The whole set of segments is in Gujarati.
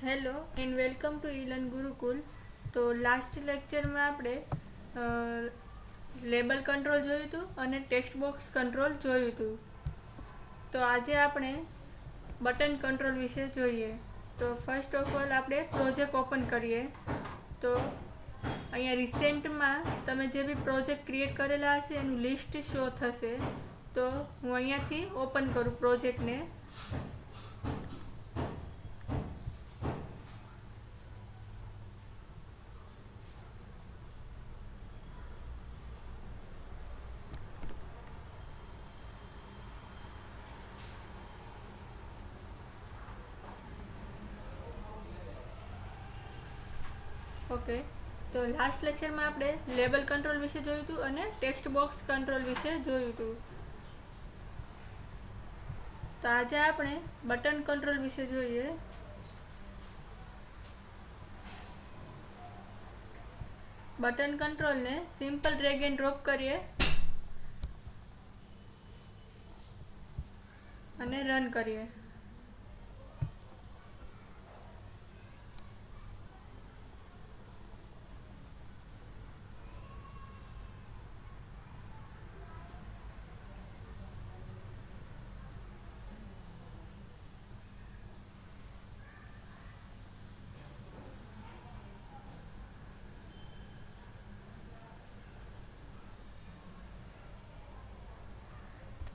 Hello and welcome to Elan Gurukul. તો લાસ્ટ લેક્ચરમાં આપણે લેબલ કંટ્રોલ જોયું હતું અને ટેક્સ્ટ બોક્સ કંટ્રોલ જોયું હતું. તો આજે આપણે બટન કંટ્રોલ વિશે જોઈએ. તો ફર્સ્ટ ઓફ ઓલ આપણે પ્રોજેક્ટ ઓપન કરીએ. તો અહીંયા રિસેન્ટમાં તમે જે બી પ્રોજેક્ટ ક્રિએટ કરેલા હશે એનું લિસ્ટ શો થશે. તો હું અહીંયાથી ઓપન કરું પ્રોજેક્ટને. ઓકે, તો લાસ્ટ લેક્ચરમાં આપણે લેબલ કંટ્રોલ વિશે જોયું હતું અને ટેક્સ્ટ બોક્સ કંટ્રોલ વિશે જોયું હતું. તો આજે આપણે બટન કંટ્રોલ વિશે જોઈએ. બટન કંટ્રોલને સિમ્પલ ડ્રેગ એન્ડ ડ્રોપ કરીએ અને રન કરીએ.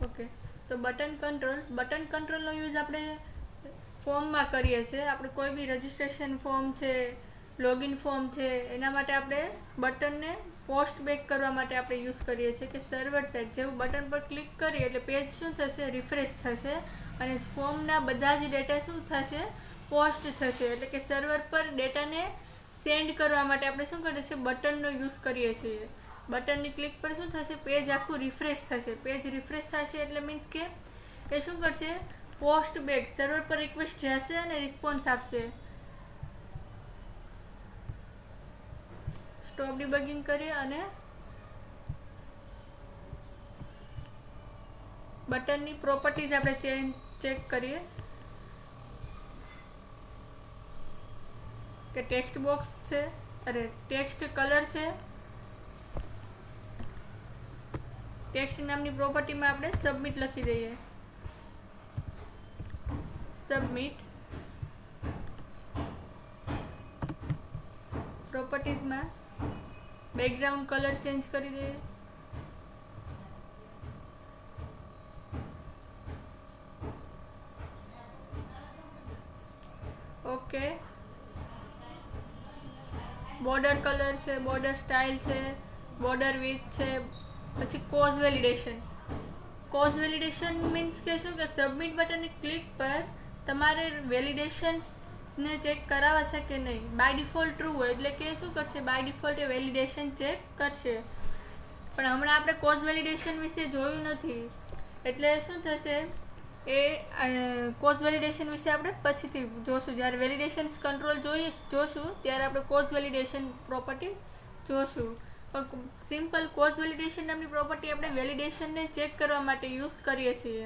ઓકે, તો બટન કંટ્રોલનો યુઝ આપણે ફોર્મમાં કરીએ છીએ. આપણે કોઈ બી રજિસ્ટ્રેશન ફોર્મ છે, લોગિન ફોર્મ છે, એના માટે આપણે બટનને પોસ્ટ બેક કરવા માટે આપણે યુઝ કરીએ છીએ કે સર્વર સાઇડ જેવું બટન પર ક્લિક કરીએ એટલે પેજ શું થશે, રિફ્રેશ થશે અને ફોર્મના બધા જ ડેટા શું થશે, પોસ્ટ થશે. એટલે કે સર્વર પર ડેટાને સેન્ડ કરવા માટે આપણે શું કરીએ છીએ, બટનનો યુઝ કરીએ છીએ. બટનની ક્લિક પર શું થશે, પેજ આખું રિફ્રેશ થશે. પેજ રિફ્રેશ થશે એટલે મીન્સ કે એ શું કરશે, પોસ્ટ બેક સર્વર પર રિક્વેસ્ટ જશે અને રિસ્પોન્સ આપશે. સ્ટોપ ડિબગિંગ કરીએ અને બટનની પ્રોપર્ટીઝ આપણે ચેક કરીએ કે ટેક્સ્ટ બોક્સ છે, ટેક્સ્ટ કલર છે. ટેક્સ્ટ નામની પ્રોપર્ટીમાં આપણે સબમિટ લખી દઈએ. સબમિટ પ્રોપર્ટીઝમાં બેકગ્રાઉન્ડ કલર ચેન્જ કરી દઈએ. ઓકે, બોર્ડર કલર છે, બોર્ડર સ્ટાઇલ છે, બોર્ડર વિડ્થ છે. પછી કોઝ વેલિડેશન મીન્સ કે શું કે સબમિટ બટનની ક્લિક પર તમારે વેલિડેશન્સને ચેક કરાવવા છે કે નહીં. બાય ડિફોલ્ટ ટ્રુ હોય એટલે કે શું કરશે, બાય ડિફોલ્ટ એ વેલિડેશન ચેક કરશે. પણ હમણાં આપણે કોઝ વેલિડેશન વિશે જોયું નથી એટલે શું થશે, એ કોઝ વેલિડેશન વિશે આપણે પછીથી જોશું. જ્યારે વેલિડેશન કંટ્રોલ જોશું ત્યારે આપણે કોઝ વેલિડેશન પ્રોપર્ટી જોશું. પણ સિમ્પલ કોઝ વેલિડેશન નામની પ્રોપર્ટી આપણે વેલિડેશનને ચેક કરવા માટે યુઝ કરીએ છીએ.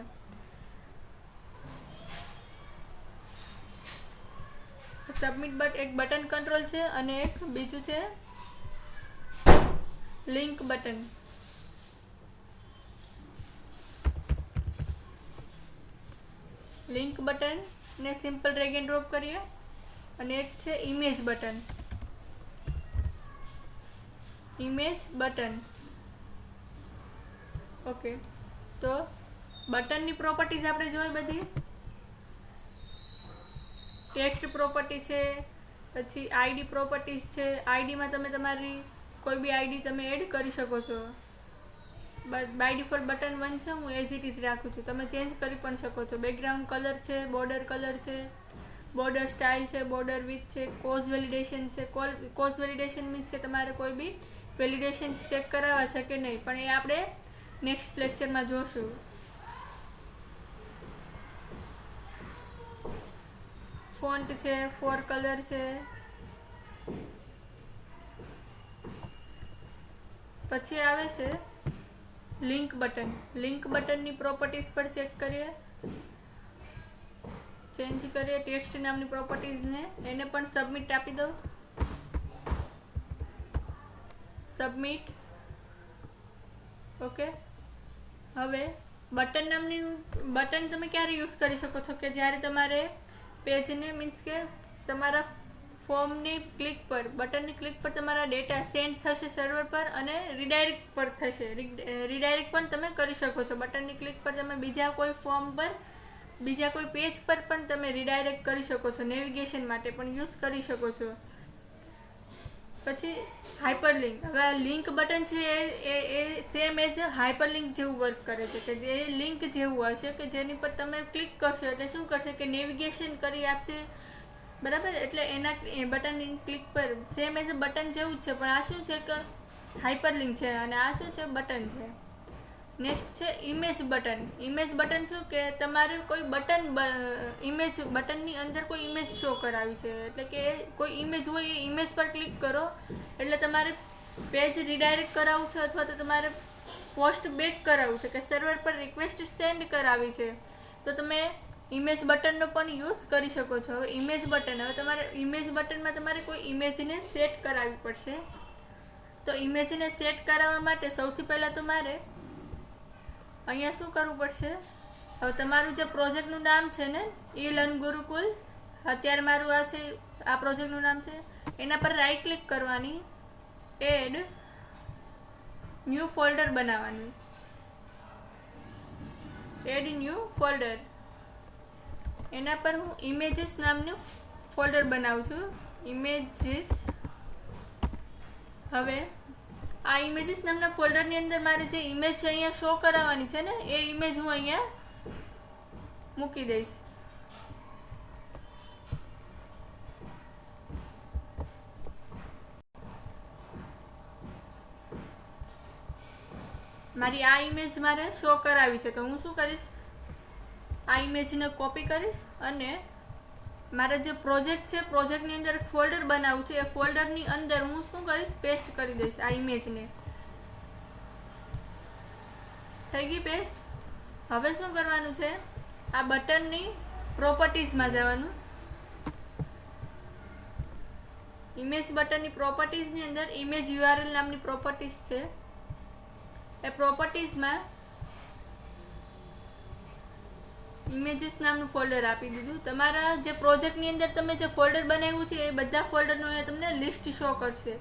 સબમિટ એક બટન કંટ્રોલ છે અને એક બીજું છે લિંક બટન. લિંક બટન ને સિમ્પલ ડ્રેગ એન્ડ ડ્રોપ કરીએ અને એક છે ઇમેજ બટન. ઓકે, તો બટનની પ્રોપર્ટીઝ આપણે જોઈ બધી. ટેક્સ્ટ પ્રોપર્ટી છે, પછી આઈડી પ્રોપર્ટીઝ છે. આઈડીમાં તમે તમારી કોઈ બી આઈડી તમે એડ કરી શકો છો. બાય ડિફોલ્ટ બટન 1 છે, હું એઝ ઇટ ઇઝ રાખું છું. તમે ચેન્જ કરી પણ શકો છો. બેકગ્રાઉન્ડ કલર છે, બોર્ડર કલર છે, બોર્ડર સ્ટાઇલ છે, બોર્ડર વિડ્થ છે, કોઝ વેલિડેશન છે. કોઝ વેલિડેશન મીન્સ કે તમારે કોઈ બી વેલિડેશન ચેક કરાવવા છે કે નહીં, પણ એ આપણે નેક્સ્ટ લેક્ચરમાં જોશું. ફોન્ટ છે, ફોર કલર છે. પછી આવે છે લિંક બટનની પ્રોપર્ટીઝ પર ચેક કરીએ. ચેન્જ કરીએ ટેક્સ્ટ નામની પ્રોપર્ટીઝને, એને પણ સબમિટ આપી દો. સબમિટ. ઓકે. હવે બટન નામની બટન તમે ક્યારે યુઝ કરી શકો છો કે જ્યારે તમારે પેજને મીન્સ કે તમારા ફોર્મની ક્લિક પર બટનની ક્લિક પર તમારા ડેટા સેન્ડ થશે સર્વર પર અને રીડાયરેક્ટ પર થશે. રીડાયરેક્ટ પણ તમે કરી શકો છો. બટનની ક્લિક પર તમે બીજા કોઈ ફોર્મ પર બીજા કોઈ પેજ પર પણ તમે રીડાયરેક્ટ કરી શકો છો. નેવિગેશન માટે પણ યુઝ કરી શકો છો. પછી હાઇપરલિંક. હવે આ લિંક બટન છે એ સેમ એઝ હાઇપરલિંક જેવું વર્ક કરે છે કે જે લિંક જેવું હશે કે જેની પર તમે ક્લિક કરશો એટલે શું કરશે કે નેવિગેશન કરી આપશે. બરાબર. એટલે એના બટનની ક્લિક પર સેમ એઝ બટન જેવું જ છે પણ આ શું છે કે હાઇપરલિંક છે અને આ શું છે બટન છે. નેક્સ્ટ છે ઇમેજ બટન. ઇમેજ બટન શું કે તમારે કોઈ ઇમેજ બટનની અંદર કોઈ ઇમેજ શો કરાવી છે એટલે કે કોઈ ઇમેજ હોય એ ઇમેજ પર ક્લિક કરો એટલે તમારે પેજ રીડાયરેક્ટ કરાવવું છે અથવા તો તમારે પોસ્ટ બેક કરાવવું છે કે સર્વર પર રિક્વેસ્ટ સેન્ડ કરાવી છે તો તમે ઇમેજ બટનનો પણ યુઝ કરી શકો છો. હવે ઇમેજ બટન. હવે તમારે ઇમેજ બટનમાં તમારે કોઈ ઇમેજને સેટ કરાવવી પડશે. તો ઇમેજને સેટ કરાવવા માટે સૌથી પહેલાં તમારે અહીંયા શું કરવું પડશે. હવે તમારું જે પ્રોજેક્ટનું નામ છે ને ઈ-લર્ન ગુરુકુલ, અત્યારે મારું આ છે આ પ્રોજેક્ટનું નામ છે, એના પર રાઈટ ક્લિક કરવાની, એડ ન્યૂ ફોલ્ડર બનાવવાનું. Add new folder. એના પર હું ઇમેજીસ નામનું ફોલ્ડર બનાવું છું. ઇમેજીસ. હવે આ ઇમેજીસ નામના ફોલ્ડરની અંદર મારે જે ઇમેજ છે અહીંયા શો કરાવવાની છે ને એ ઇમેજ હું અહીંયા મૂકી દઈશ. મારી આ ઇમેજ મારે શો કરાવી છે તો હું શું કરીશ, આ ઇમેજને કોપી કરીશ અને મારા જે પ્રોજેક્ટ છે પ્રોજેક્ટની અંદર ફોલ્ડર બનાવું છું એ ફોલ્ડરની અંદર હું શું કરીશ પેસ્ટ કરી દઈશ આ ઇમેજને. થઈ ગઈ પેસ્ટ. હવે શું કરવાનું છે, આ બટનની પ્રોપર્ટીઝમાં જવાનું. ઇમેજ બટનની પ્રોપર્ટીઝની અંદર ઇમેજ યુઆરએલ નામની પ્રોપર્ટીઝ છે. એ પ્રોપર્ટીઝમાં ઇમેજીસ નામનું ફોલ્ડર આપી દીધું. તમારા જે પ્રોજેક્ટની અંદર તમે જે ફોલ્ડર બનાવ્યું છે એ બધા ફોલ્ડરનું અહીંયા તમને લિસ્ટ શો કરશે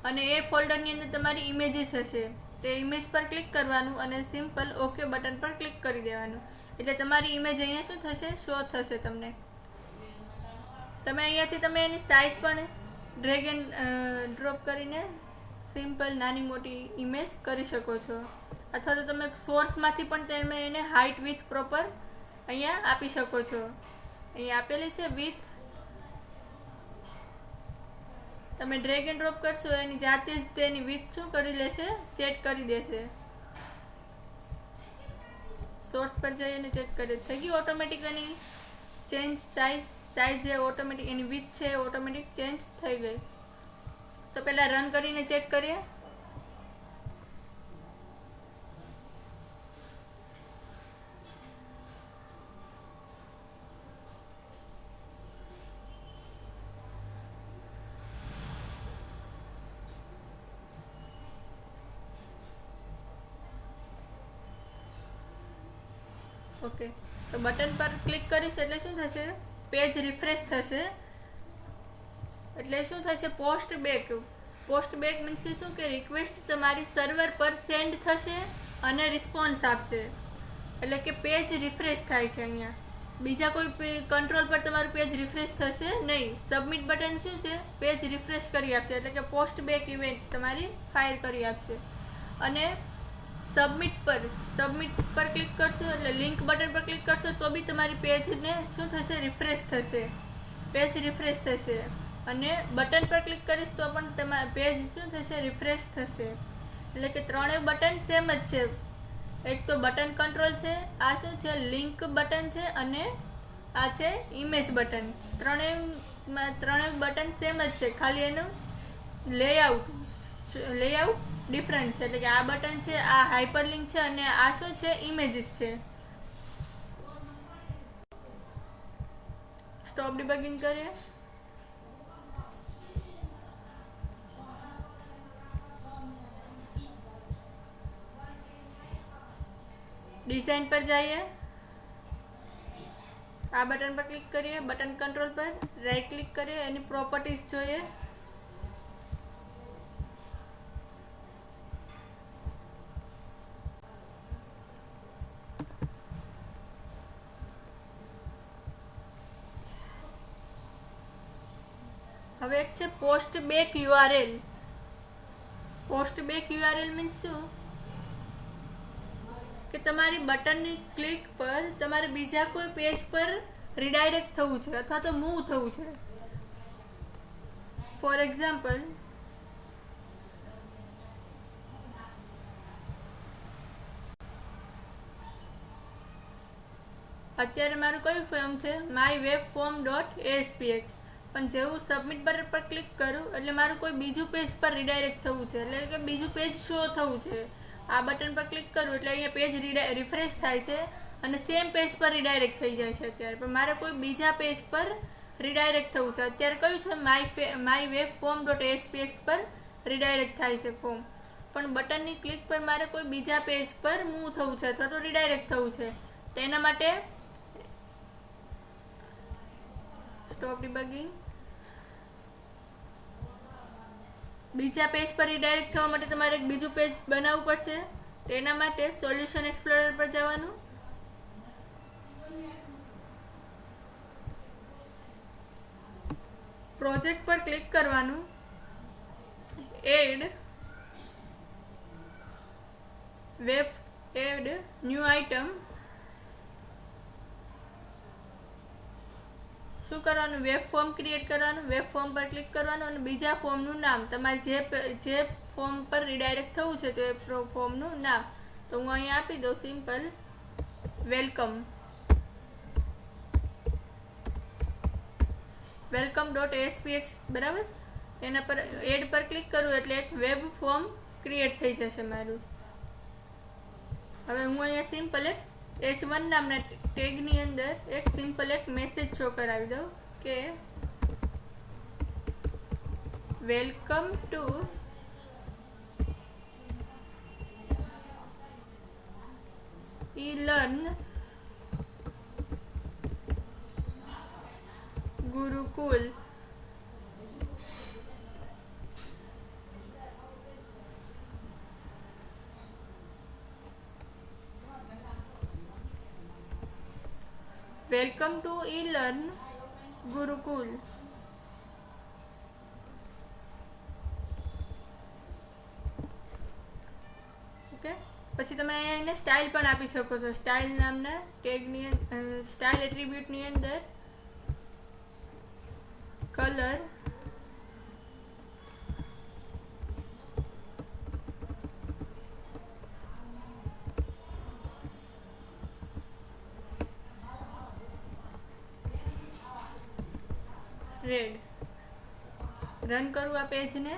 અને એ ફોલ્ડરની અંદર તમારી ઇમેજીસ હશે. તે ઇમેજ પર ક્લિક કરવાનું અને સિમ્પલ ઓકે બટન પર ક્લિક કરી દેવાનું એટલે તમારી ઇમેજ અહીંયા શું થશે, શો થશે તમને. તમે અહીંયાથી તમે એની સાઇઝ પણ ડ્રેગ એન્ડ ડ્રોપ કરીને સિમ્પલ નાની મોટી ઇમેજ કરી શકો છો અથવા તો તમે સોર્સમાંથી પણ તમે એને હાઇટ વિથ પ્રોપર અહીંયા આપી શકો છો. અહીંયા આપેલી છે વિથ. તમે ડ્રેગ એન્ડ ડ્રોપ કરશો એની જાતે જ તેની વિથ શું કરી લેશે, સેટ કરી દેશે. સોર્સ પર જઈને ચેક કરીએ. થઈ ગઈ ઓટોમેટિક એની ચેન્જ સાઇઝ જે ઓટોમેટિક એની વિથ છે ઓટોમેટિક ચેન્જ થઈ ગઈ. તો પહેલાં રન કરીને ચેક કરીએ. ઓકે. તો બટન પર ક્લિક કરીશ એટલે શું થશે, પેજ રિફ્રેશ થશે. એટલે શું થશે, post back. Post back means શું કે રિક્વેસ્ટ તમારી સર્વર પર સેન્ડ થશે અને રિસ્પોન્સ આપશે. એટલે કે પેજ રિફ્રેશ થાય છે. અહીંયા બીજા કોઈ કંટ્રોલ પર તમારું પેજ રિફ્રેશ થશે નહીં. સબમિટ બટન શું છે, પેજ રિફ્રેશ કરી આપશે એટલે કે પોસ્ટ બેક ઇવેન્ટ તમારી ફાયર કરી આપશે. અને સબમિટ પર ક્લિક કરશો એટલે લિંક બટન પર ક્લિક કરશો તો બી તમારી પેજને શું થશે, રિફ્રેશ થશે. પેજ રિફ્રેશ થશે. અને બટન પર ક્લિક કરીશ તો પણ તમારા પેજ શું થશે, રિફ્રેશ થશે. એટલે કે ત્રણેય બટન સેમ જ છે. એક તો બટન કંટ્રોલ છે, આ શું છે લિંક બટન છે અને આ છે ઇમેજ બટન. ત્રણેય બટન સેમ જ છે, ખાલી એનું લેઆઉટ ડિફરન્ટ છે. એટલે કે આ બટન છે, આ હાઇપરલિંક છે અને આ શું છે, ઇમેજીસ છે. સ્ટોપ ડિબગિંગ કરીએ. ડિઝાઇન પર જઈએ, આ બટન પર ક્લિક કરીએ, બટન કંટ્રોલ પર રાઈટ ક્લિક કરીએ, એની પ્રોપર્ટીઝ જોઈએ. હવે એક છે post back URL. Post back URL means શું કે તમારી બટનની ક્લિક પર તમારે બીજા કોઈ પેજ પર રીડાયરેક્ટ થવું છે અથવા તો મૂવ થવું છે. ફોર એક્ઝામ્પલ, અત્યારે મારું કયું ફોર્મ છે, માય વેબ ફોર્મ .aspx, પણ જેવું સબમિટ બટન પર ક્લિક કરું એટલે મારું કોઈ બીજું પેજ પર રીડાયરેક્ટ થવું છે, એટલે કે બીજું પેજ શો થવું છે. આ બટન પર ક્લિક કરું એટલે અહીંયા પેજ રિફ્રેશ થાય છે અને સેમ પેજ પર રીડાયરેક્ટ થઈ જાય છે અત્યારે, પણ મારે કોઈ બીજા પેજ પર રીડાયરેક્ટ થવું છે. અત્યારે કયું છે, માય વેબ ફોર્મ .aspx પર રીડાયરેક્ટ થાય છે ફોર્મ, પણ બટનની ક્લિક પર મારે કોઈ બીજા પેજ પર મૂવ થવું છે અથવા તો રીડાયરેક્ટ થવું છે. તો એના માટે સ્ટોપ ડિબગિંગ, બીજા પેજ પર રીડાયરેક્ટ થવા માટે તમારે એક બીજું પેજ બનાવવું પડશે. તેના માટે સોલ્યુશન એક્સપ્લોરર પર જવાનું, પ્રોજેક્ટ પર ક્લિક કરવાનું, એડ ન્યૂ આઇટમ. શું કરવાનું, વેબ ફોર્મ ક્રિએટ કરવાનું, વેબ ફોર્મ પર ક્લિક કરવાનું અને બીજા ફોર્મનું નામ, તમારે જે ફોર્મ પર રીડાયરેક્ટ થવું છે તે ફોર્મનું નામ. તો હું અહીંયા આપી દઉં સિમ્પલ વેલકમ.aspx, બરાબર. એના પર એડ પર ક્લિક કરું એટલે એક વેબ ફોર્મ ક્રિએટ થઈ જશે મારું. હવે હું અહીંયા સિમ્પલ એક h1 નામના ટેગની અંદર એક સિમ્પલ એક મેસેજ શો કરાવી દઉં કે welcome to learn Gurukul. Welcome to learn Gurukul. Okay, પછી તમે અહીંયા એને સ્ટાઇલ પણ આપી શકો છો. સ્ટાઇલ નામના ટેગની સ્ટાઇલ એટ્રીબ્યુટની અંદર કલર રેડ. રન કરું આ પેજને,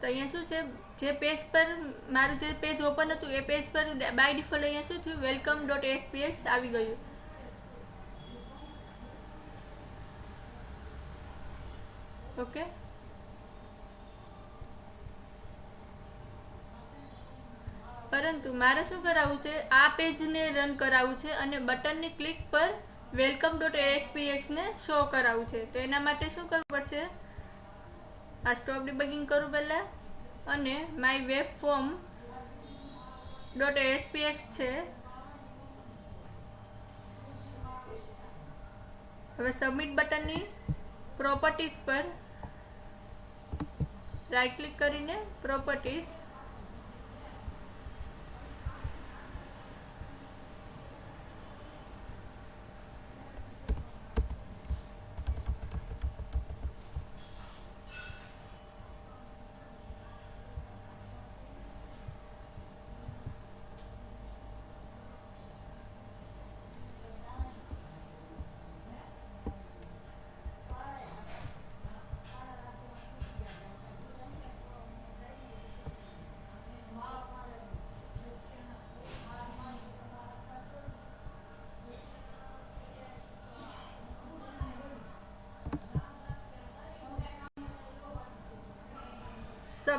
તો અહીંયા શું છે, જે પેજ પર મારું જે પેજ ઓપન હતું એ પેજ પર બાય ડિફોલ્ટ અહીંયા શું થયું, welcome.aspx આવી ગયું. ઓકે, પરંતુ મારે શું કરાવવું છે, આ પેજને રન કરાવવું છે અને બટનની ક્લિક પર welcome.aspx ને શો કરાવવું છે. તો એના માટે શું કરવું પડશે, આ સ્ટોપ ડિબગિંગ કરું પહેલા અને માય વેબ ફોર્મ .aspx છે. હવે સબમિટ બટનની પ્રોપર્ટીઝ પર રાઈટ ક્લિક કરીને પ્રોપર્ટીઝ,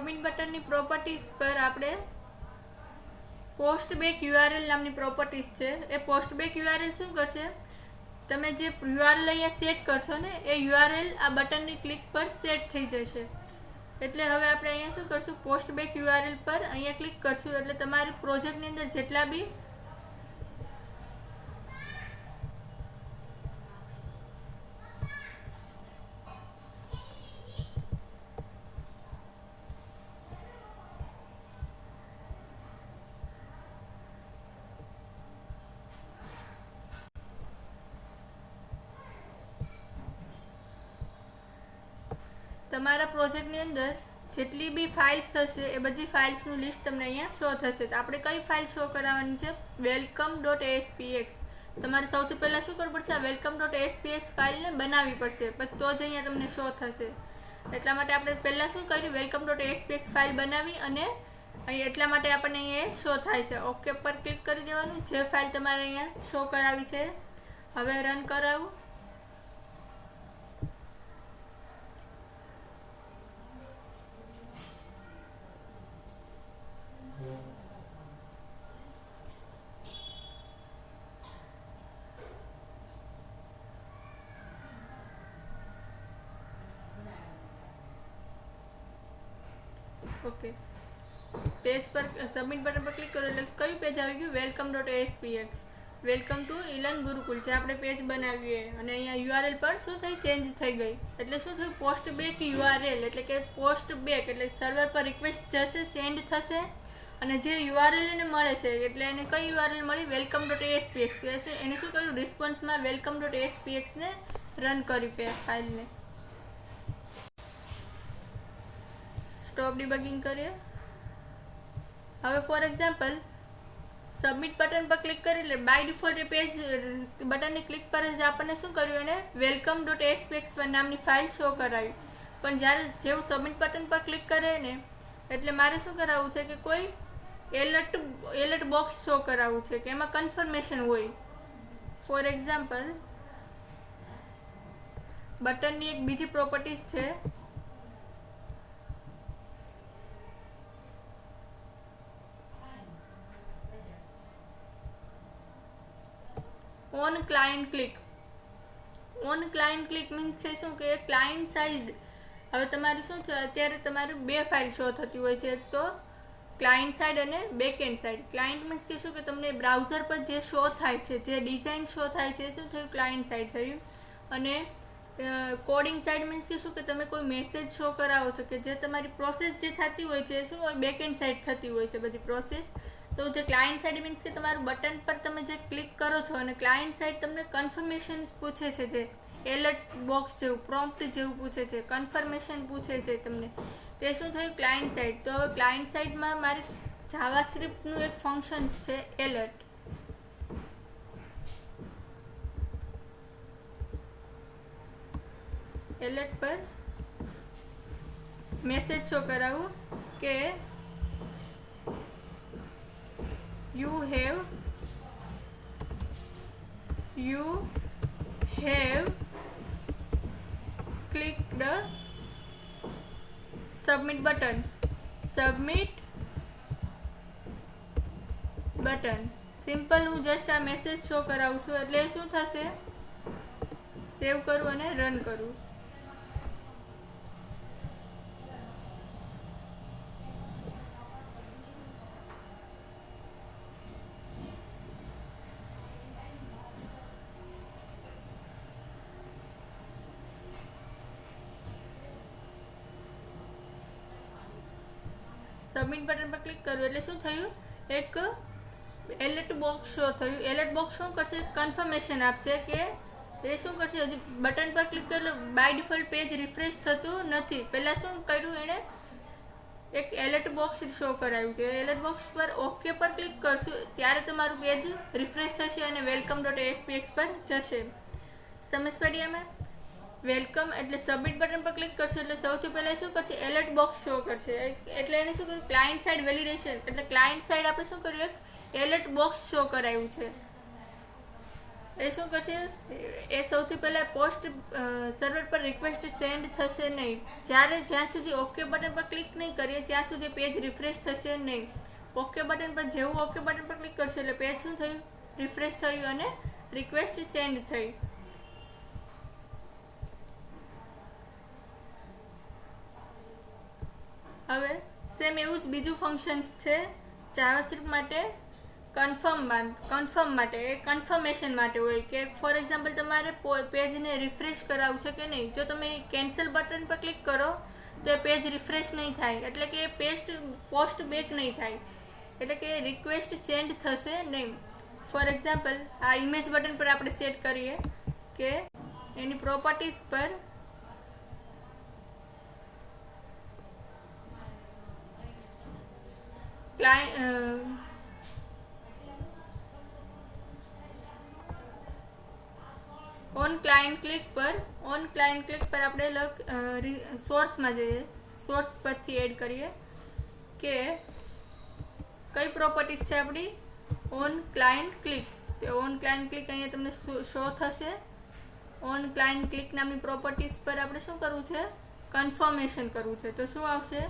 સબમિટ બટનની પ્રોપર્ટીઝ પર આપણે પોસ્ટબેક યુઆરએલ નામની પ્રોપર્ટીઝ છે. એ પોસ્ટબેક યુઆરએલ શું કરશે, તમે જે યુઆરએલ અહીંયા સેટ કરશો ને એ યુઆરએલ આ બટનની ક્લિક પર સેટ થઈ જશે. એટલે હવે આપણે અહીંયા શું કરશું, પોસ્ટબેક યુઆરએલ પર અહીંયા ક્લિક કરશું એટલે તમારી પ્રોજેક્ટની અંદર જેટલા બી તમારા પ્રોજેક્ટની અંદર જેટલી બી ફાઇલ્સ હશે એ બધી ફાઇલ્સનું લિસ્ટ તમને અહીંયા શો થશે. તો આપણે કઈ ફાઇલ શો કરાવવાની છે, welcome.aspx. તમારે સૌથી પહેલાં શું કરવું પડશે, આ welcome.aspx ફાઇલને બનાવવી પડશે, પછી તો જ અહીંયા તમને શો થશે. એટલા માટે આપણે પહેલાં શું કર્યું, welcome.aspx ફાઇલ બનાવી અને અહીં એટલા માટે આપણને અહીંયા શો થાય છે. ઓકે પર ક્લિક કરી દેવાનું. જે ફાઇલ તમારે અહીંયા શો કરાવી છે હવે રન કરાવું. ઓકે, પેજ પર સબમિટ બટન પર ક્લિક કરો એટલે કયું પેજ આવી ગયું, welcome.aspx. Welcome to Elan Gurukul જે આપણે પેજ બનાવીએ અને અહીંયા યુઆરએલ પર શું થઈ, ચેન્જ થઈ ગઈ. એટલે શું થયું, પોસ્ટ બેક યુઆરએલ એટલે કે પોસ્ટ બેક એટલે સર્વર પર રિક્વેસ્ટ જશે, સેન્ડ થશે અને જે યુઆરએલ એને મળે છે એટલે એને કઈ યુઆરએલ મળી, welcome.aspx. એને શું કર્યું, રિસ્પોન્સમાં welcome.aspx ને રન કર્યું ફાઇલને. સ્ટોપ ડિબગિંગ કરીએ. હવે ફોર એક્ઝામ્પલ સબમિટ બટન પર ક્લિક કરી એટલે બાય ડિફોલ્ટ એ પેજ બટનની ક્લિક પર જ આપણને શું કર્યું, એને welcome.aspx પર નામની ફાઇલ શો કરાવી. પણ જ્યારે જેવું સબમિટ બટન પર ક્લિક કરે ને એટલે મારે શું કરાવવું છે કે કોઈ એલર્ટ બોક્સ શો કરાવવું છે કે એમાં કન્ફર્મેશન હોય. ફોર એક્ઝામ્પલ બટનની એક બીજી પ્રોપર્ટીઝ છે on client click. On client click means કે શું કે ક્લાયન્ટ સાઇડ. હવે તમારે શું છે, અત્યારે તમારે બે ફાઇલ શો થતી હોય છે, એક તો ક્લાયન્ટ સાઇડ અને બેકએન્ડ સાઇડ. ક્લાયન્ટ મીન્સ કે શું કે તમને બ્રાઉઝર પર જે શો થાય છે, જે ડિઝાઇન શો થાય છે, શું થયું, ક્લાયન્ટ સાઇડ થયું. અને કોડિંગ સાઇડ મીન્સ કે શું કે તમે કોઈ મેસેજ શો કરાવો છો કે જે તમારી પ્રોસેસ જે થતી હોય છે શું હોય, બેકએન્ડ સાઇડ થતી હોય છે બધી પ્રોસેસ. તો જે ક્લાયન્ટ સાઇડ મીન્સ કે તમારું બટન પર તમે જે ક્લિક કરો છો અને ક્લાયન્ટ સાઇડ તમને કન્ફર્મેશન પૂછે છે, જે એલર્ટ બોક્સ જેવું પ્રોમ્પ્ટ જેવું પૂછે છે, કન્ફર્મેશન પૂછે છે તમને, તે શું થયું, ક્લાયન્ટ સાઇડ. તો હવે ક્લાયન્ટ સાઇડમાં મારે જાવાસ્ક્રિપ્ટનું એક ફંક્શન છે એલર્ટ. એલર્ટ પર મેસેજ શો કરાવું કે you have clicked the submit button. Simple હું જસ્ટ આ મેસેજ શો કરાવું છું એટલે શું થશે, સેવ કરું અને રન કરું. સબમિટ બટન પર ક્લિક કર્યું એટલે શું થયું, એક એલર્ટ બોક્સ શો થયું. એલર્ટ બોક્સ શું કરશે, કન્ફર્મેશન આપશે કે એ શું કરશે, હજી બટન પર ક્લિક કર્યું બાય ડિફોલ્ટ પેજ રિફ્રેશ થતું નથી. પહેલાં શું કર્યું, એણે એક એલર્ટ બોક્સ શો કરાવ્યું છે. એલર્ટ બોક્સ પર ઓકે પર ક્લિક કરશું ત્યારે તમારું પેજ રિફ્રેશ થશે અને welcome.aspx પર જશે. સમજ પડી એમાં? વેલકમ એટલે સબમિટ બટન પર ક્લિક કરશે એટલે સૌથી પહેલા શું કરશે, એલર્ટ બોક્સ શો કરશે. એટલે એને શું કર્યું, ક્લાયન્ટ સાઇડ વેલિડેશન. એટલે ક્લાયન્ટ સાઇડ આપણે શું કર્યું, એક એલર્ટ બોક્સ શો કરાવ્યું છે. એ શું કરશે, એ સૌથી પહેલા પોસ્ટ સર્વર પર રિક્વેસ્ટ સેન્ડ થશે નહીં. જ્યાં સુધી ઓકે બટન પર ક્લિક નહીં કરીએ ત્યાં સુધી પેજ રિફ્રેશ થશે નહીં. ઓકે બટન પર જેવું ઓકે બટન પર ક્લિક કરશે એટલે પેજ શું થયું, રિફ્રેશ થયું અને રિક્વેસ્ટ સેન્ડ થઈ. હવે સેમ એવું જ બીજું ફંક્શન્સ છે જાવાસ્ક્રિપ્ટ માટે. કન્ફર્મ માટે, એ કન્ફર્મેશન માટે હોય કે ફોર એક્ઝામ્પલ તમારે પેજને રિફ્રેશ કરાવવું છે કે નહીં. જો તમે કેન્સલ બટન પર ક્લિક કરો તો એ પેજ રિફ્રેશ નહીં થાય, એટલે કે પોસ્ટ બેક નહીં થાય, એટલે કે રિક્વેસ્ટ સેન્ડ થશે નહીં. ફોર એક્ઝામ્પલ આ ઇમેજ બટન પર આપણે સેટ કરીએ કે એની પ્રોપર્ટીઝ પર ઓન ક્લાયન્ટ ક્લિક પર આપણે સોર્સમાં જઈએ, સોર્સ પરથી એડ કરીએ કે કઈ પ્રોપર્ટીઝ છે આપણી, on client click. On client click અહીંયા તમને શો થશે. ઓન ક્લાયન્ટ ક્લિક નામની પ્રોપર્ટીઝ પર આપણે શું કરવું છે, કન્ફર્મેશન કરવું છે. તો શું આવશે,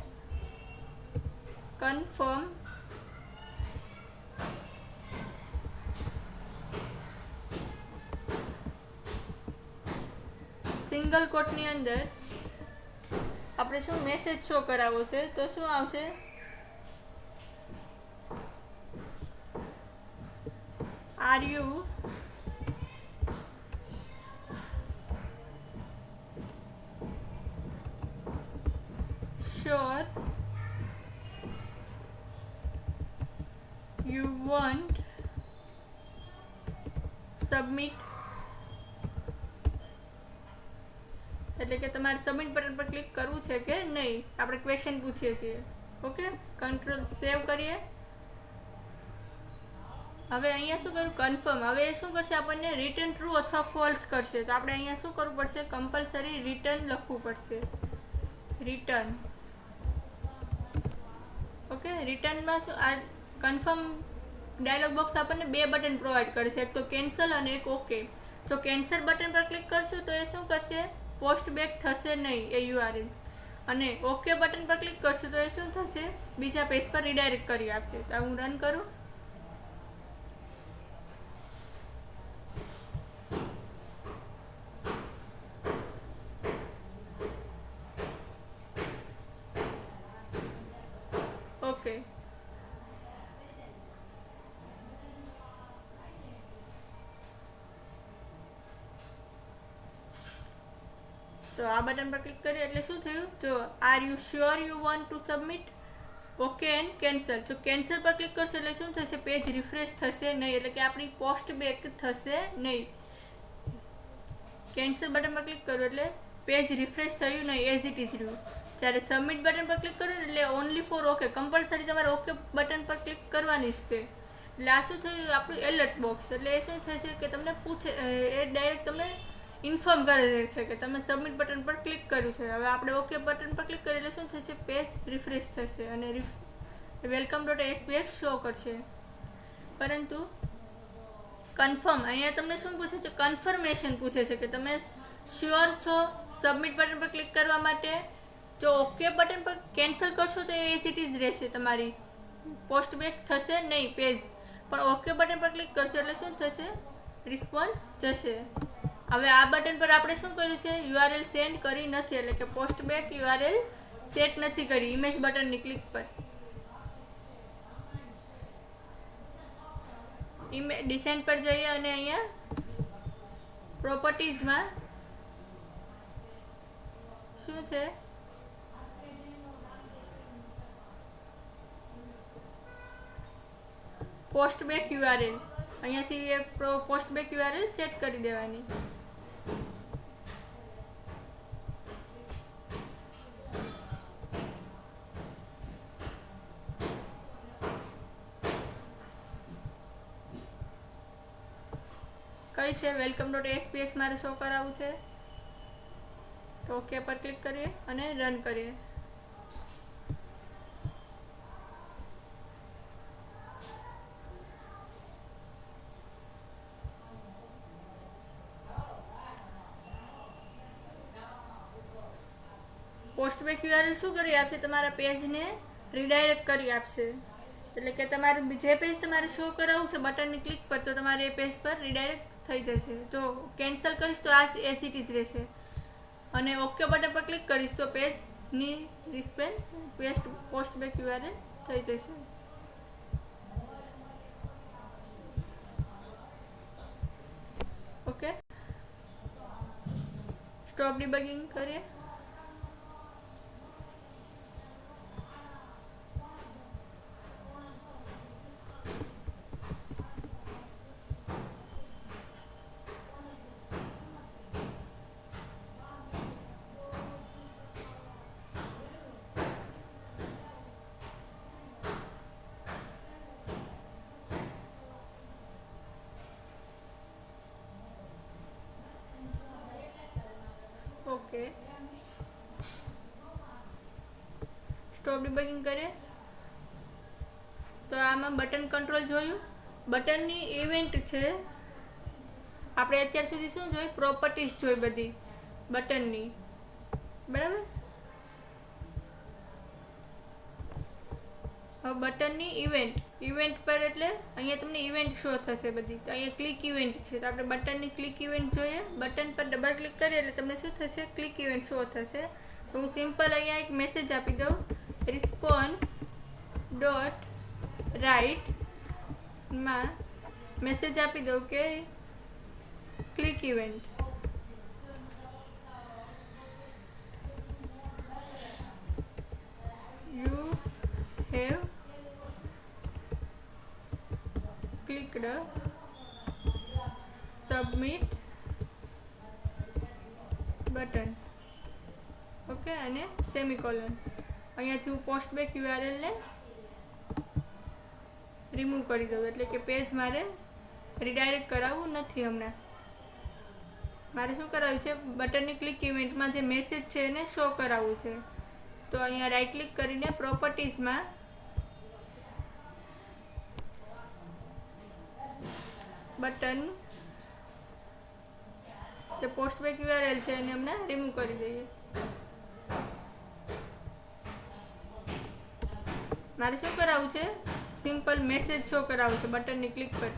કન્ફર્મ સિંગલ કોટની અંદર આપણે શું મેસેજ શો કરાવવો છે. તો શું આવશે, are you sure you want submit. એટલે કે તમારે સબમિટ બટન પર ક્લિક કરવું છે કે નહીં, આપણે ક્વેશ્ચન પૂછીએ છીએ. ઓકે, કંટ્રોલ સેવ કરીએ. હવે અહીંયા શું કર્યું, કન્ફર્મ. હવે એ શું કરશે, આપણને રિટર્ન ટ્રુ અથવા ફોલ્સ કરશે. તો આપણે અહીંયા શું કરવું પડશે, કમ્પલસરી રિટર્ન લખવું પડશે, રિટર્ન. ઓકે, રિટર્નમાં શું, આ કન્ફર્મ ડાયલોગ બોક્સ આપણને બે બટન પ્રોવાઈડ કરે છે, એક તો કેન્સલ અને એક ઓકે. જો કેન્સલ બટન પર ક્લિક કરશું તો એ શું કરશે, પોસ્ટ બેક થશે નહીં એ યુઆરએલ. અને ઓકે બટન પર ક્લિક કરશું તો એ શું થશે, બીજા પેજ પર રીડાયરેક્ટ કરી આપશે. તો હું રન કરું. ઓકે, તો આ બટન પર ક્લિક કરીએ એટલે શું થયું, જો are you sure you want to submit, okay and cancel. જો કેન્સલ પર ક્લિક કરશો એટલે શું થશે, પેજ રિફ્રેશ થશે નહીં, એટલે કે આપણી પોસ્ટ બેક થશે નહીં. કેન્સલ બટન પર ક્લિક કરો એટલે પેજ રિફ્રેશ થયું નહીં, એઝ ઇટ ઇઝ રહ્યું. જ્યારે સબમિટ બટન પર ક્લિક કરો એટલે ઓનલી ફોર ઓકે, કમ્પલસરી તમારે ઓકે બટન પર ક્લિક કરવાની જ છે. એટલે આ શું થયું, આપણું એલર્ટ બોક્સ. એટલે એ શું થશે કે તમને પૂછે, એ ડાયરેક્ટ તમને ઇન્ફોર્મ કરે છે કે તમે સબમિટ બટન પર ક્લિક કર્યું છે. હવે આપણે ઓકે બટન પર ક્લિક કરીએ એટલે શું થશે, પેજ રિફ્રેશ થશે અને welcome.spx શો કરશે. પરંતુ કન્ફર્મ અહીંયા તમને શું પૂછે છે, કન્ફર્મેશન પૂછે છે કે તમે શ્યોર છો સબમિટ બટન પર ક્લિક કરવા માટે. જો ઓકે બટન પર કેન્સલ કરશો તો એઝ ઇટ ઇઝ રહેશે, તમારી પોસ્ટ બેક થશે નહીં પેજ. પણ ઓકે બટન પર ક્લિક કરશો એટલે શું થશે, રિસ્પોન્સ જશે. હવે આ બટન પર આપણે શું કર્યું છે, યુઆરએલ સેન્ડ કરી નથી, એટલે કે પોસ્ટ બેક યુઆરએલ સેટ નથી કરી ઇમેજ બટનની ક્લિક પર. ડિઝાઇન પર જઈએ અને અહીંયા પ્રોપર્ટીઝમાં શું છે, પોસ્ટ બેક યુઆરએલ, અહીંયાથી એ પોસ્ટ બેક યુઆરએલ સેટ કરી દેવાની. કઈ છે, welcome.spx મારે શો કરાવવું છે. તો ઓકે પર ક્લિક કરીએ અને રન કરીએ. પોસ્ટબેક યુઆરએલ શું કરી આપશે, તમારા પેજને રીડાયરેક્ટ કરી આપશે. એટલે કે તમારું જે પેજ તમારે શો કરાવવું છે બટનની ક્લિક પર, તો તમારે એ પેજ પર રીડાયરેક્ટ થઈ જશે. જો કેન્સલ કરીશ તો આ જ એઝ ઇટ ઇઝ રહેશે, અને ઓકે બટન પર ક્લિક કરીશ તો પેજની રિસ્પેન્સ પોસ્ટબેક યુઆરએલ થઈ જશે. ઓકે, સ્ટોપ ડિબગિંગ કરીએ. ઓકે, સ્ટોપ ડિબગિંગ કરીએ. તો આમાં બટન કંટ્રોલ જોયું. બટનની ઇવેન્ટ છે. આપણે અત્યાર સુધી શું જોઈ, પ્રોપર્ટીઝ જોઈ બધી બટનની, બરાબર. હવે બટનની ઇવેન્ટ પર, એટલે અહીંયા તમને ઇવેન્ટ શો થશે બધી. તો અહીંયા ક્લિક ઇવેન્ટ છે, તો આપણે બટનની ક્લિક ઇવેન્ટ જોઈએ. બટન પર ડબલ ક્લિક કરીએ એટલે તમને શું થશે, ક્લિક ઇવેન્ટ શો થશે. તો હું સિમ્પલ અહીંયા એક મેસેજ આપી દઉં, રિસ્પોન્સ ડોટ રાઇટ માં મેસેજ આપી દઉં કે click event. You have clicked submit button. Okay, અને સેમિકોલન. અહીંયાથી હું પોસ્ટબેક યુઆરએલ ને રિમૂવ કરી દઉં, એટલે કે પેજ મારે રીડાયરેક્ટ કરાવવું નથી. હમણાં મારે શું કરાવ્યું છે, બટનની ક્લિક ઇવેન્ટમાં જે મેસેજ છે એને શો કરાવવું છે. તો અહીંયા રાઈટ ક્લિક કરીને પ્રોપર્ટીઝમાં બટન જે પોસ્ટબેક યુઆરએલ છે એને અમને રિમૂવ કરી દઈએ. મારે શું કરાવવું છે, સિમ્પલ મેસેજ શો કરાવવું છે બટનની ક્લિક પર.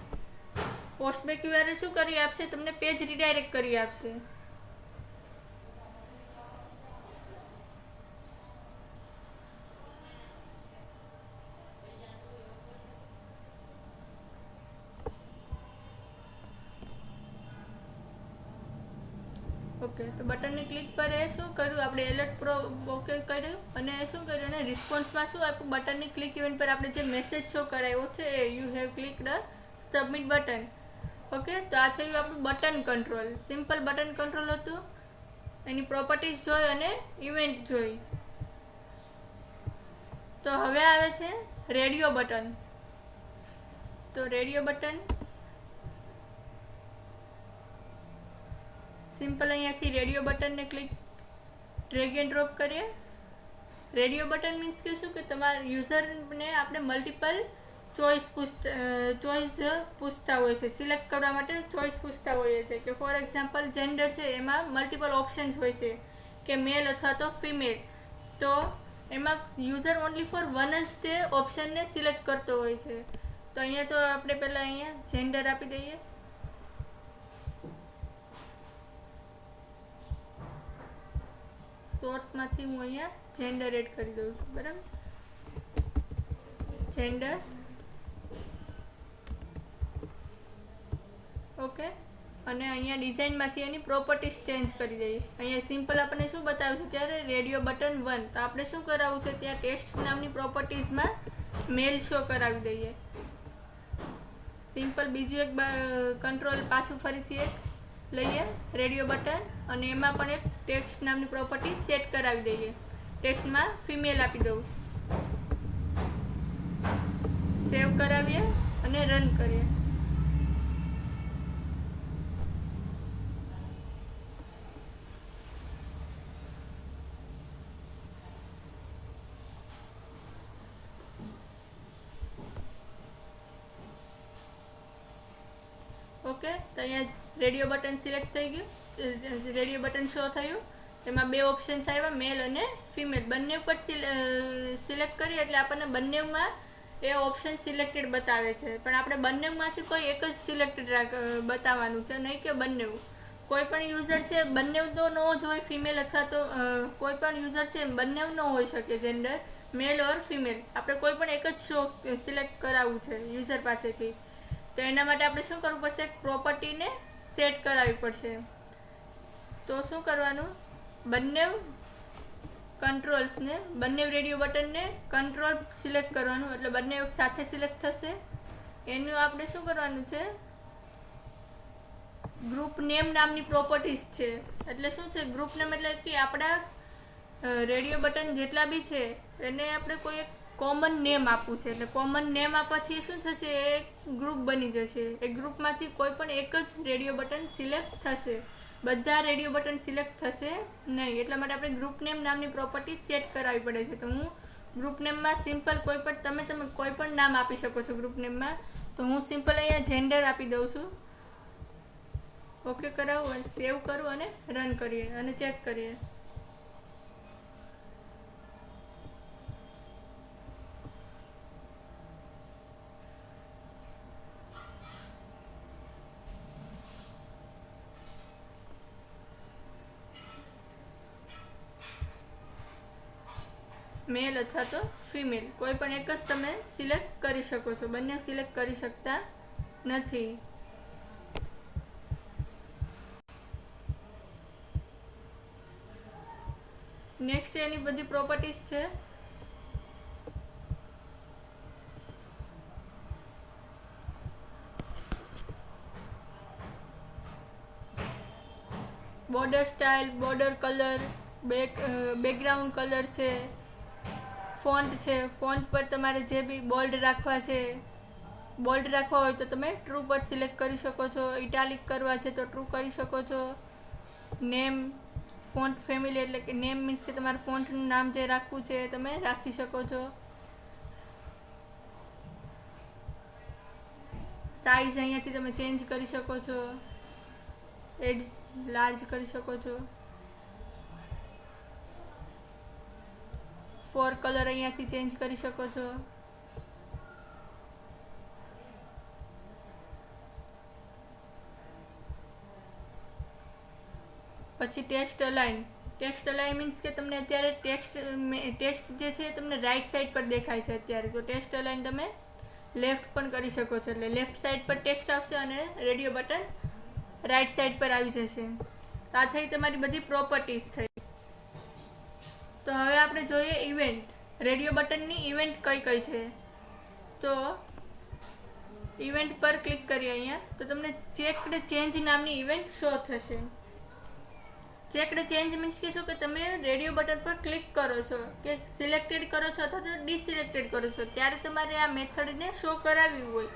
પોસ્ટબેક યુઆરએલ શું કરી આપશે, તમને પેજ રીડાયરેક્ટ કરી આપશે. ઓકે, તો બટનની ક્લિક પર એ શું કર્યું, આપણે એલર્ટ ઓકે કર્યું, અને શું કર્યું, અને રિસ્પોન્સમાં શું આપ્યું, બટનની ક્લિક ઇવેન્ટ પર આપણે જે મેસેજ શો કરાવ્યો છે એ you have clicked submit button. Okay, તો આ થયું આપણું button control. Simple button control હતું. એની પ્રોપર્ટીઝ જોઈ અને ઇવેન્ટ જોઈ. તો હવે આવે છે રેડિયો બટન. તો રેડિયો બટન સિમ્પલ અહીંયાથી રેડિયો બટનને ક્લિક ડ્રેગ એન્ડ ડ્રોપ કરીએ. રેડિયો બટન મીન્સ કે શું, કે તમારા યુઝરને આપણે મલ્ટિપલ ચોઇસ પૂછતા હોય છે, સિલેક્ટ કરવા માટે ચોઇસ પૂછતા હોઈએ છીએ. કે ફોર એક્ઝામ્પલ જેન્ડર છે, એમાં મલ્ટિપલ ઓપ્શન્સ હોય છે કે મેલ અથવા તો ફિમેલ. તો એમાં યુઝર ઓનલી ફોર વન જ તે ઓપ્શનને સિલેક્ટ કરતો હોય છે. તો અહીંયા તો આપણે પહેલાં અહીંયા જેન્ડર આપી દઈએ. સોર્સમાંથી હું અહીંયા જેન્ડર એડ કરી દઉં છું, બરાબર. જેન્ડર. ઓકે, અને અહીંયા ડિઝાઇનમાંથી એની પ્રોપર્ટીઝ ચેન્જ કરી દઈએ. અહીંયા સિમ્પલ આપણને શું બતાવે છે, ત્યારે રેડિયો બટન 1. તો આપણે શું કરાવવું છે, ત્યાં ટેક્સ્ટ નામની પ્રોપર્ટીઝમાં મેલ શો કરાવી દઈએ. સિમ્પલ બીજું એક કંટ્રોલ પાછું ફરીથી એક લઈએ, રેડિયો બટન, અને એમાં પણ એક ટેક્સ્ટ નામની પ્રોપર્ટી સેટ કરાવી દઈએ. ટેક્સ્ટમાં ફિમેલ આપી દઉં. સેવ કરાવીએ અને રન કરીએ. ઓકે, તો અહીંયા રેડિયો બટન સિલેક્ટ થઈ ગયું, રેડિયો બટન શો થયું. એમાં બે ઓપ્શન્સ આવ્યા, મેલ અને ફિમેલ. બંને ઉપર સિલેક્ટ કરીએ એટલે આપણને બંનેમાં એ ઓપ્શન સિલેક્ટેડ બતાવે છે, પણ આપણે બંનેમાંથી કોઈ એક જ સિલેક્ટેડ બતાવવાનું છે, નહીં કે બંને. કોઈ પણ યુઝર છે બંને તો ન જ હોય, ફિમેલ અથવા તો કોઈ પણ યુઝર છે બંને ન હોઈ શકે જેન્ડર, મેલ ઓર ફિમેલ. આપણે કોઈ પણ એક જ શો સિલેક્ટ કરાવવું છે યુઝર પાસેથી, તો એના માટે આપણે શું કરવું પડશે, પ્રોપર્ટીને સેટ કરાવવી પડશે. તો શું કરવાનું, બંને કંટ્રોલ્સને, બંને રેડિયો બટનને કંટ્રોલ સિલેક્ટ કરવાનું, એટલે બંને સાથે સિલેક્ટ થશે. એનું આપણે શું કરવાનું છે, ગ્રુપ નેમ નામની પ્રોપર્ટીઝ છે. એટલે શું છે ગ્રુપ નેમ, એટલે કે આપણા રેડિયો બટન જેટલા બી છે એને આપણે કોઈ એક કોમન નેમ આપવું છે. એટલે કોમન નેમ આપવાથી શું થશે, એક ગ્રુપ બની જશે. એ ગ્રુપમાંથી કોઈ પણ એક જ રેડિયો બટન સિલેક્ટ થશે, બધા રેડિયો બટન સિલેક્ટ થશે નહીં. એટલા માટે આપણે ગ્રુપ નેમ નામની પ્રોપર્ટી સેટ કરાવવી પડે છે. તો હું ગ્રુપ નેમમાં સિમ્પલ કોઈ પણ તમે કોઈ પણ નામ આપી શકો છો ગ્રુપ નેમમાં. તો હું સિમ્પલ અહીંયા જેન્ડર આપી દઉં છું. ઓકે કરાવું અને સેવ કરું અને રન કરીએ અને ચેક કરીએ. મેલ અથવા તો ફિમેલ કોઈ પણ એક જ તમે સિલેક્ટ કરી શકો છો, બંને સિલેક્ટ કરી શકતા નથી. નેક્સ્ટ એની બધી પ્રોપર્ટીઝ છે. Border style, border colour, background colour છે, ફોન્ટ છે. ફોન્ટ પર તમારે જે બી બોલ્ડ રાખવા છે, બોલ્ડ રાખવા હોય તો તમે ટ્રુ પર સિલેક્ટ કરી શકો છો. ઇટાલિક કરવા છે તો ટ્રુ કરી શકો છો. નેમ, ફોન્ટ ફેમિલી, એટલે કે નેમ મીન્સ કે તમારે ફોન્ટનું નામ જે રાખવું છે એ તમે રાખી શકો છો. સાઇઝ અહીંયાથી તમે ચેન્જ કરી શકો છો, એડ લાર્જ કરી શકો છો. ફોર કલર અહીંયાથી ચેન્જ કરી શકો છો. પછી text align. Text align means કે તમને અત્યારે ટેક્સ્ટ જે છે તમને રાઈટ સાઈડ પર દેખાય છે અત્યારે, તો ટેક્સ્ટ અલાઇન તમે લેફ્ટ પણ કરી શકો છો. એટલે લેફ્ટ સાઈડ પર ટેક્સ્ટ આવશે અને રેડિયો બટન રાઈટ સાઈડ પર આવી જશે. આ થઈ તમારી બધી પ્રોપર્ટીઝ થઈ. તો હવે આપણે જોઈએ ઇવેન્ટ. રેડિયો બટનની ઇવેન્ટ કઈ કઈ છે. તો ઇવેન્ટ પર ક્લિક કરીએ અહીંયા, તો તમને ચેક્ડ ચેન્જ નામની ઇવેન્ટ શો થશે. ચેક્ડ ચેન્જ મીન્સ કે શું, કે તમે રેડિયો બટન પર ક્લિક કરો છો કે સિલેક્ટેડ કરો છો અથવા તો ડિસિલેક્ટેડ કરો છો, ત્યારે તમારે આ મેથડને શો કરાવવી હોય.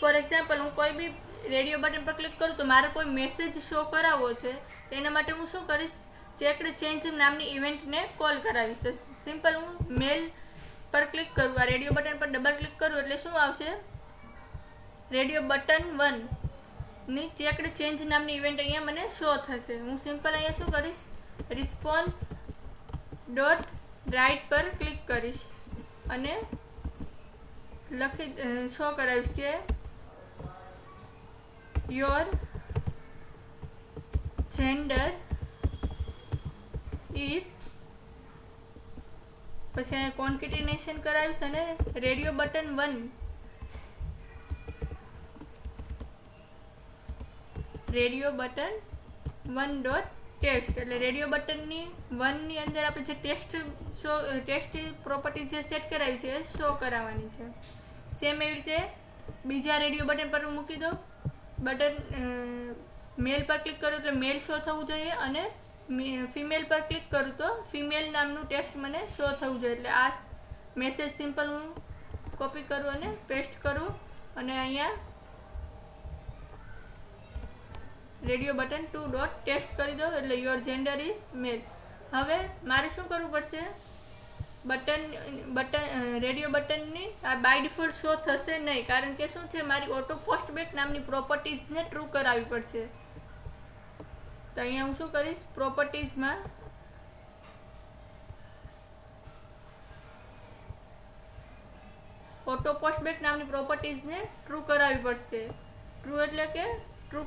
ફોર એક્ઝામ્પલ, હું કોઈ બી રેડિયો બટન પર ક્લિક કરું તો મારે કોઈ મેસેજ શો કરાવવો છે, તો એના માટે હું શું કરીશ, ચેક્ડ ચેન્જ નામની ઇવેન્ટને કોલ કરાવીશ. તો સિમ્પલ હું મેલ પર ક્લિક કરું, આ રેડિયો બટન પર ડબલ ક્લિક કરું એટલે શું આવશે, રેડિયો બટન 1 ની ચેક્ડ ચેન્જ નામની ઇવેન્ટ અહીંયા મને શો થશે. હું સિમ્પલ અહીંયા શું કરીશ, રિસ્પોન્સ ડોટ રાઇટ પર ક્લિક કરીશ અને શો કરાવીશ કે યોર જેન્ડર ઇઝ, પછી અહીંયા કોન્કેટિનેશન કરાવીશ અને radio button 1 radio button 1 dot text, એટલે રેડિયો બટનની 1 ની અંદર આપણે જે ટેક્સ્ટ પ્રોપર્ટી જે સેટ કરાવી છે એ શો કરાવવાની છે. સેમ એવી રીતે બીજા રેડિયો બટન પર હું મૂકી દઉં, બટન મેલ પર ક્લિક કરું એટલે મેલ શો થવું જોઈએ અને ફિમેલ પર ક્લિક કરું તો ફિમેલ નામનું ટેક્સ્ટ મને શો થવું જોઈએ. એટલે આ મેસેજ સિમ્પલ હું કોપી કરું અને પેસ્ટ કરું અને અહીંયા રેડિયો બટન 2 ડોટ ટેક્સ્ટ કરી દો એટલે યોર જેન્ડર ઇઝ મેલ. હવે મારે શું કરવું પડશે, રેડિયો બટનની આ બાય ડિફોલ્ટ શો થશે નહીં, કારણ કે શું છે, મારી ઓટો પોસ્ટબેક નામની પ્રોપર્ટીઝને ટ્રુ કરાવવી પડશે. તો અહીંયા હું શું કરીશ, પ્રોપર્ટીઝમાં ઓટો પોસ્ટબેક નામની પ્રોપર્ટીઝને ટ્રુ કરાવવી પડશે. ટ્રુ એટલે કે ટ્રુ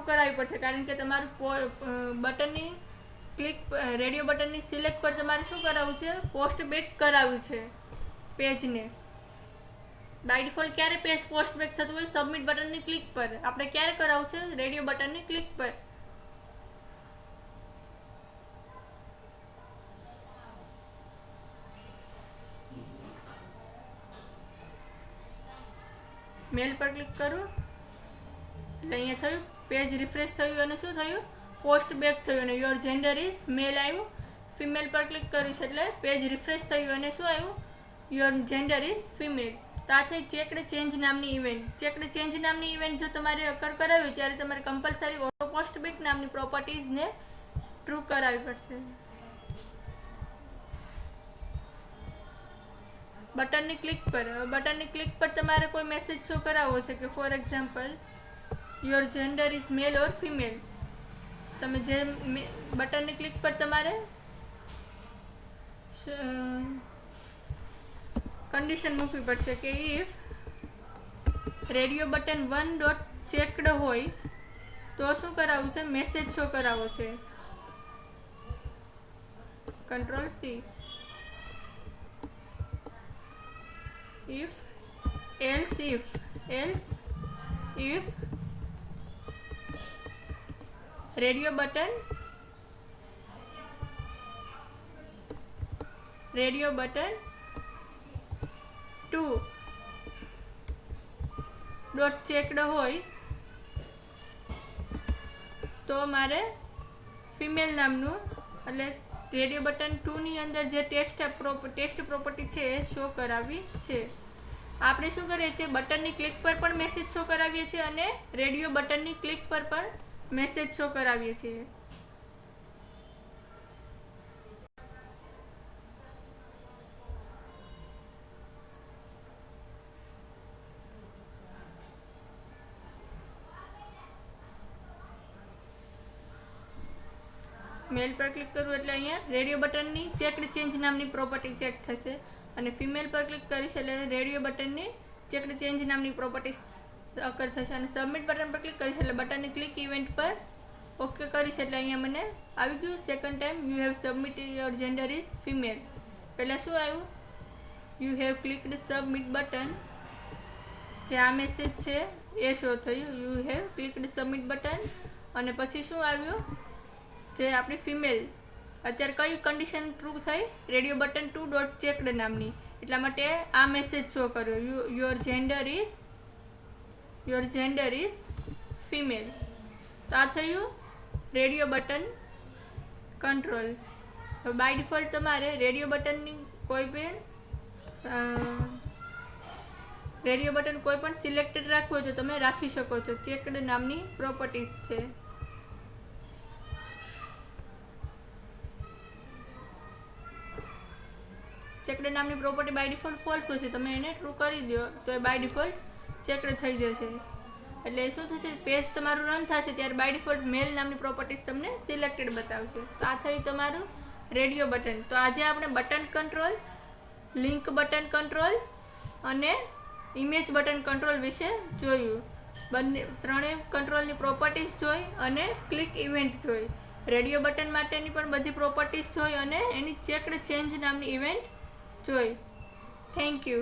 કરાવવી પડશે, કારણ કે તમારું બટનની ક્લિક રેડિયો બટનની સિલેક્ટ પર તમારે શું કરાવવું છે? પોસ્ટબેક કરાવવું છે પેજને. બાય ડિફોલ્ટ ક્યારે પેજ પોસ્ટબેક થતું હોય? સબમિટ બટનની ક્લિક પર. આપણે ક્યારે કરાવવું છે? રેડિયો બટનની ક્લિક પર. મેલ પર ક્લિક કરું એટલે અહીંયા થયું પેજ રિફ્રેશ થયું અને શું થયું? પોસ્ટ બેક થયું અને યોર જેન્ડર ઇઝ મેલ આવ્યું. ફિમેલ પર ક્લિક કરીશ એટલે પેજ રિફ્રેશ થયું અને શું આવ્યું? Your gender is female. તો આ થઈ ચેકડ ચેન્જ નામની ઇવેન્ટ. ચેકડ ચેન્જ નામની ઇવેન્ટ જો તમારે અકર કરાવી ત્યારે તમારે કમ્પલસરી ઓટો પોસ્ટ બેક નામની પ્રોપર્ટીઝને ટ્રુ કરાવવી પડશે. બટનની ક્લિક પર. બટનની ક્લિક પર તમારે કોઈ મેસેજ શો કરાવવો છે કે for example your gender is male or female. તમે જે બટનની ક્લિક પર તમારે કન્ડિશન મૂકવી પડશે કે if radio button 1 dot checked હોય તો શું કરાવવું છે? મેસેજ શો કરાવવો છે. Control C. else if radio button 2 dot checked હોય તો મારે ફિમેલ નામનું એટલે રેડિયો બટન 2 ની અંદર જે ટેક્સ્ટ પ્રોપર્ટી છે એ શો કરાવવી છે. આપણે શું કરીએ છીએ? બટનની ક્લિક પર પણ મેસેજ શો કરાવીએ છીએ અને રેડિયો બટનની ક્લિક પર પણ મેસેજ શો કરાવીએ છીએ. મેલ પર ક્લિક કરવું એટલે અહીંયા રેડિયો બટનની ચેકડ ચેન્જ નામની પ્રોપર્ટી ચેક થશે અને ફિમેલ પર ક્લિક કરીશ એટલે રેડિયો બટનની ચેકડ ચેન્જ નામની પ્રોપર્ટી અકર થશે અને સબમિટ બટન પર ક્લિક કરીશ એટલે બટનની ક્લિક ઇવેન્ટ પર ઓકે કરીશ એટલે અહીંયા મને આવી ગયું second time you have submit your gender is female. પહેલાં શું આવ્યું? You have clicked submit button. જે આ મેસેજ છે એ શો થયું you have clicked submit button અને પછી શું આવ્યું? જે આપણી ફિમેલ અત્યારે કઈ કન્ડિશન ટ્રુ થઈ? રેડિયો બટન 2 ડોટ ચેકડ નામની. એટલા માટે આ મેસેજ શો કર્યો યોર જેન્ડર ઇઝ ફિમેલ. તો આ થયું radio button control. By default તમારે રેડિયો બટનની કોઈ પણ સિલેક્ટેડ રાખવું હોય તો તમે રાખી શકો છો. ચેકડ નામની પ્રોપર્ટીઝ છે. ચેકડ નામની પ્રોપર્ટી બાય ડિફોલ્ટ ફોલ્સ હશે. તમે એને ટ્રુ કરી દો તો એ બાય ડિફોલ્ટ ચેકડ થઈ જશે. એટલે શું થશે? પેજ તમારું રન થશે ત્યારે બાય ડિફોલ્ટ મેલ નામની પ્રોપર્ટીઝ તમને સિલેક્ટેડ બતાવશે. તો આ થયું તમારું રેડિયો બટન. તો આજે આપણે button control, link button control અને ઇમેજ બટન કંટ્રોલ વિશે જોયું. ત્રણેય કંટ્રોલની પ્રોપર્ટીઝ જોઈ અને ક્લિક ઇવેન્ટ જોઈ. રેડિયો બટન માટેની પણ બધી પ્રોપર્ટીઝ જોઈ અને એની ચેકડ ચેન્જ નામની ઇવેન્ટ જોઈ. Thank you.